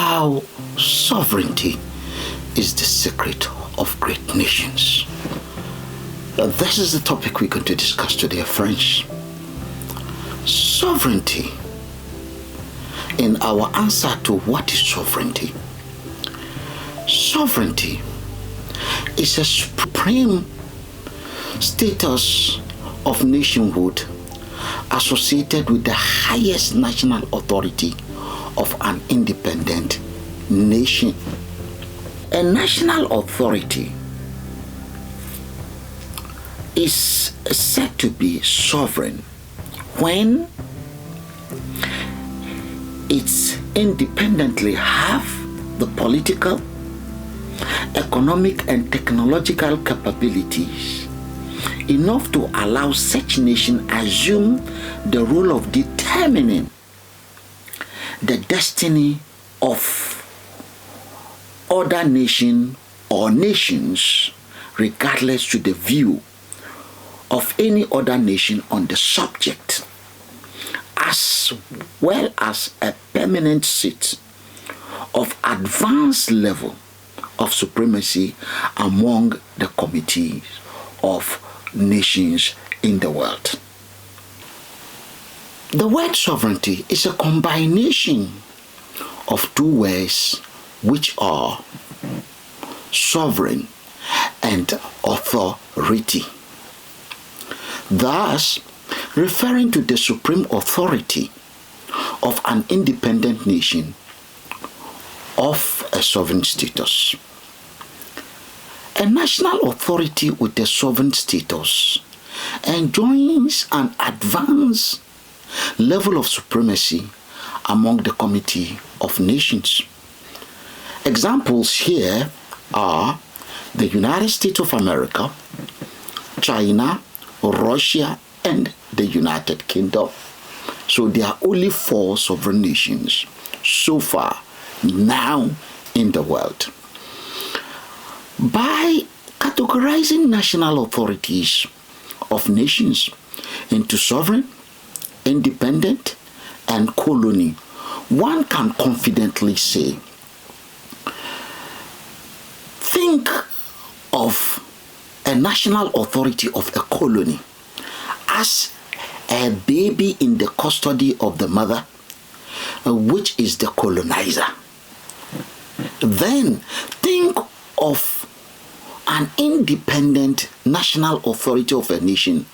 how sovereignty is the secret of great nations. This is the topic we're going to discuss today, friends. Sovereignty. In our answer to what is sovereignty? Sovereignty is a supreme status of nationhood associated with the highest national authority of an independent nation. A national authority is said to be sovereign when it independently have the political, economic and technological capabilities enough to allow such nation assume the role of determining the destiny of other nation or nations, regardless to the view of any other nation on the subject, as well as a permanent seat of advanced level of supremacy among the committees of nations in the world. The word sovereignty is a combination of two words which are sovereign and authority, thus referring to the supreme authority of an independent nation of a sovereign status. A national authority with a sovereign status enjoys an advanced level of supremacy among the committee of nations. Examples here are the United States of America, China, Russia, and the United Kingdom. So there are only 4 sovereign nations so far now in the world. By categorizing national authorities of nations into sovereign, independent, and colony, one can confidently say, think of a national authority of a colony as a baby in the custody of the mother, which is the colonizer. Then think of an independent national authority of a nation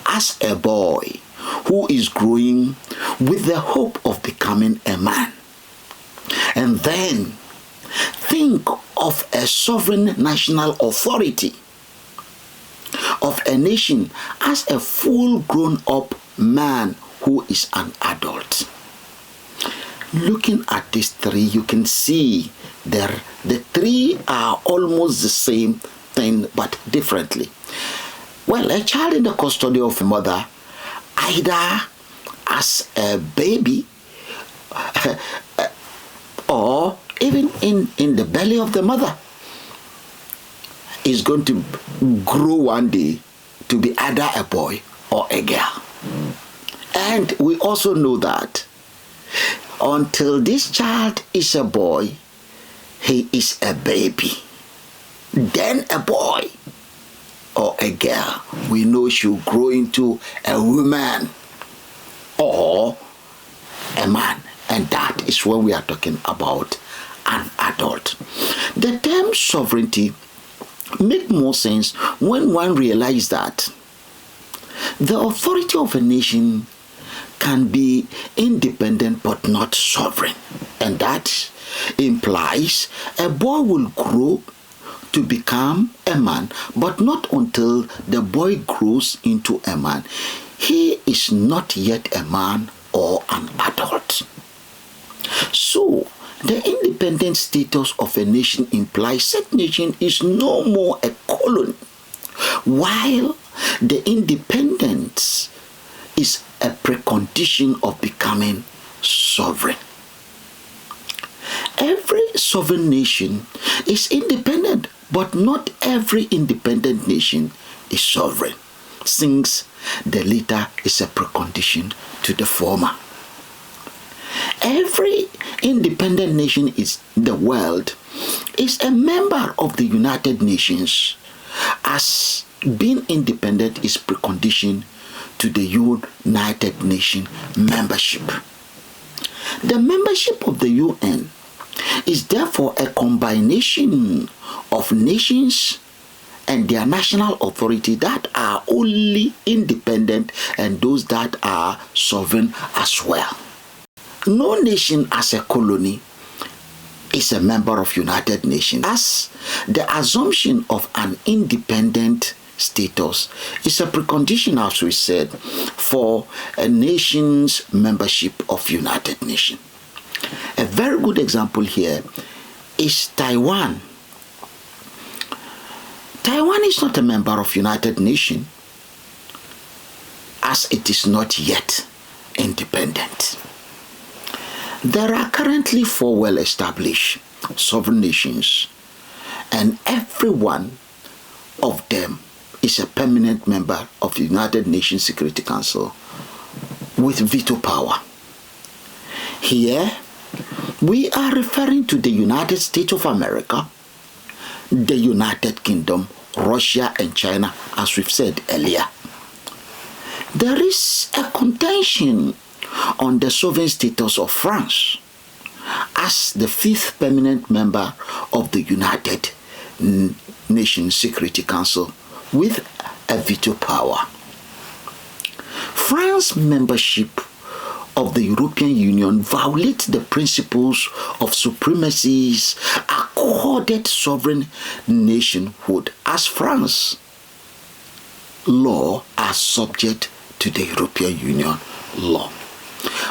as a boy who is growing with the hope of becoming a man. And then think of a sovereign national authority of a nation as a full grown up man who is an adult. Looking at these 3, you can see the 3 are almost the same thing but differently. Well, a child in the custody of a mother, either as a baby or even in the belly of the mother, is going to grow one day to be either a boy or a girl. And we also know that until this child is a boy, he is a baby. Then a boy or a girl, we know she'll grow into a woman or a man. And that is when we are talking about an adult. The term sovereignty makes more sense when one realizes that the authority of a nation can be independent but not sovereign. And that implies a boy will grow to become a man, but not until the boy grows into a man. He is not yet a man or an adult. So, the independent status of a nation implies that nation is no more a colony, while the independence is a precondition of becoming sovereign. Every sovereign nation is independent, but not every independent nation is sovereign, since the latter is a precondition to the former. every independent nation in the world is a member of the United Nations, as being independent is precondition to the United Nations membership. The membership of the UN is therefore a combination of nations and their national authority that are only independent and those that are sovereign as well. No nation as a colony is a member of United Nations, as the assumption of an independent status is a precondition, as we said, for a nation's membership of United Nations. A very good example here is Taiwan. Taiwan is not a member of United Nations, as it is not yet independent. There are currently 4 well-established sovereign nations, and every one of them is a permanent member of the United Nations Security Council with veto power. Here, we are referring to the United States of America, the United Kingdom, Russia, and China, as we've said earlier. There is a contention on the sovereign status of France as the 5th permanent member of the United Nations Security Council with a veto power. France's membership of the European Union violates the principles of supremacies accorded sovereign nationhood, as France law are subject to the European Union law.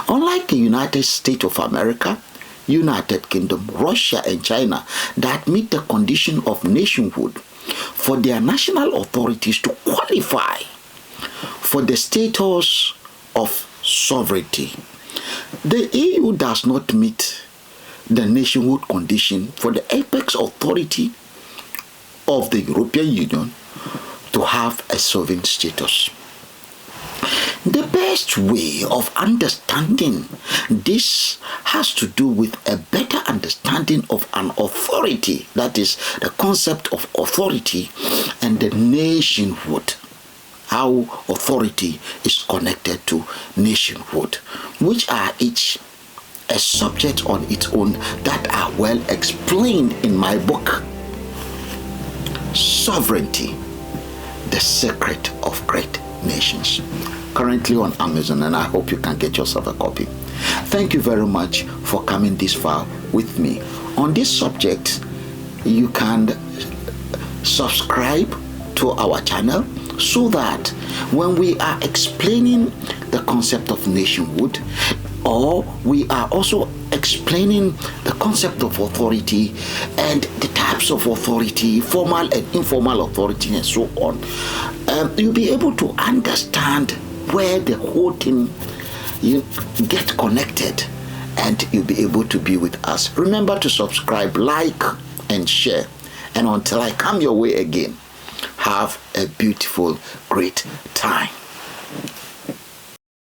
Unlike the United States of America, United Kingdom, Russia, and China that meet the condition of nationhood for their national authorities to qualify for the status of sovereignty, the EU does not meet the nationhood condition for the apex authority of the European Union to have a sovereign status. The best way of understanding this has to do with a better understanding of an authority, that is, the concept of authority and the nationhood, how authority is connected to nationhood, which are each a subject on its own that are well explained in my book, Sovereignty, the Secret of Great Nations, currently on Amazon, and I hope you can get yourself a copy. Thank you very much for coming this far with me. On this subject, you can subscribe to our channel so that when we are explaining the concept of nationhood, or we are also explaining the concept of authority and the types of authority, formal and informal authority, and so on, you'll be able to understand where the whole thing you get connected, and you'll be able to be with us. Remember to subscribe, like, and share. And until I come your way again, have a beautiful, great time.